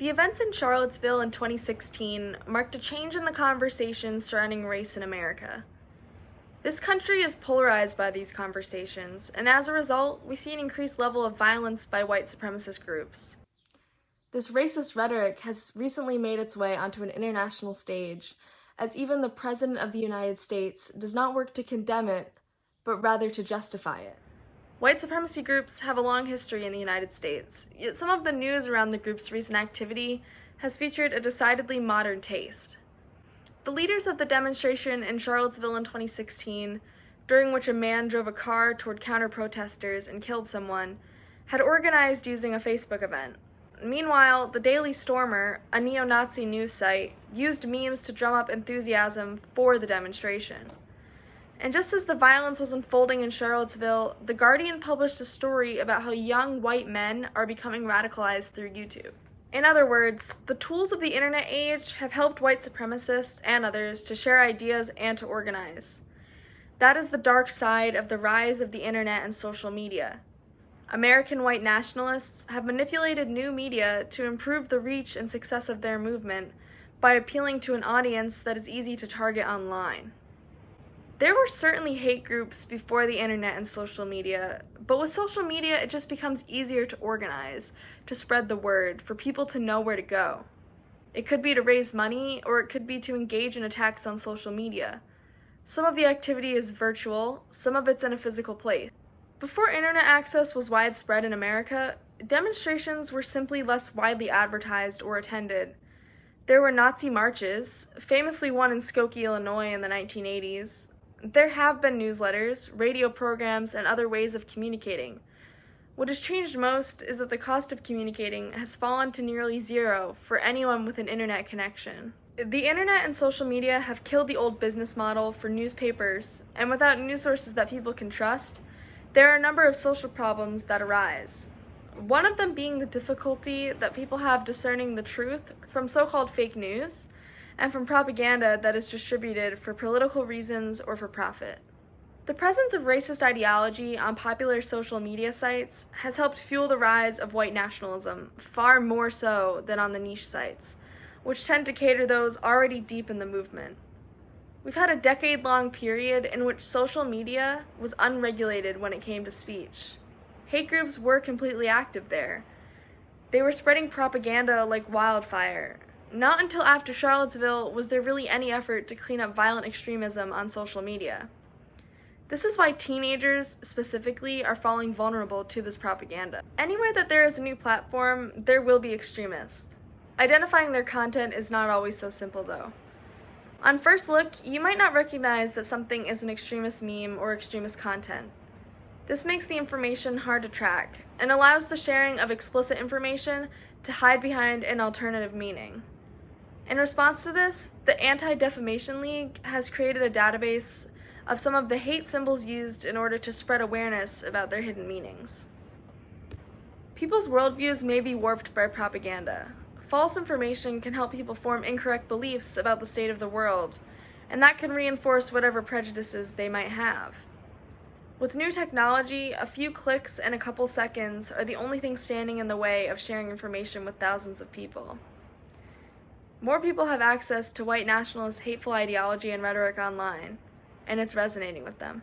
The events in Charlottesville in 2016 marked a change in the conversation surrounding race in America. This country is polarized by these conversations, and as a result, we see an increased level of violence by white supremacist groups. This racist rhetoric has recently made its way onto an international stage, as even the President of the United States does not work to condemn it, but rather to justify it. White supremacy groups have a long history in the United States, yet some of the news around the group's recent activity has featured a decidedly modern taste. The leaders of the demonstration in Charlottesville in 2016, during which a man drove a car toward counter-protesters and killed someone, had organized using a Facebook event. Meanwhile, the Daily Stormer, a neo-Nazi news site, used memes to drum up enthusiasm for the demonstration. And just as the violence was unfolding in Charlottesville, The Guardian published a story about how young white men are becoming radicalized through YouTube. In other words, the tools of the internet age have helped white supremacists and others to share ideas and to organize. That is the dark side of the rise of the internet and social media. American white nationalists have manipulated new media to improve the reach and success of their movement by appealing to an audience that is easy to target online. There were certainly hate groups before the internet and social media, but with social media it just becomes easier to organize, to spread the word, for people to know where to go. It could be to raise money, or it could be to engage in attacks on social media. Some of the activity is virtual, some of it's in a physical place. Before internet access was widespread in America, demonstrations were simply less widely advertised or attended. There were Nazi marches, famously one in Skokie, Illinois in the 1980s. There have been newsletters, radio programs, and other ways of communicating. What has changed most is that the cost of communicating has fallen to nearly zero for anyone with an internet connection. The internet and social media have killed the old business model for newspapers, and without news sources that people can trust, there are a number of social problems that arise. One of them being the difficulty that people have discerning the truth from so-called fake news, and from propaganda that is distributed for political reasons or for profit. The presence of racist ideology on popular social media sites has helped fuel the rise of white nationalism, far more so than on the niche sites, which tend to cater those already deep in the movement. We've had a decade-long period in which social media was unregulated when it came to speech. Hate groups were completely active there. They were spreading propaganda like wildfire. Not until after Charlottesville was there really any effort to clean up violent extremism on social media. This is why teenagers, specifically, are falling vulnerable to this propaganda. Anywhere that there is a new platform, there will be extremists. Identifying their content is not always so simple, though. On first look, you might not recognize that something is an extremist meme or extremist content. This makes the information hard to track, and allows the sharing of explicit information to hide behind an alternative meaning. In response to this, the Anti-Defamation League has created a database of some of the hate symbols used in order to spread awareness about their hidden meanings. People's worldviews may be warped by propaganda. False information can help people form incorrect beliefs about the state of the world, and that can reinforce whatever prejudices they might have. With new technology, a few clicks and a couple seconds are the only thing standing in the way of sharing information with thousands of people. More people have access to white nationalist hateful ideology and rhetoric online, and it's resonating with them.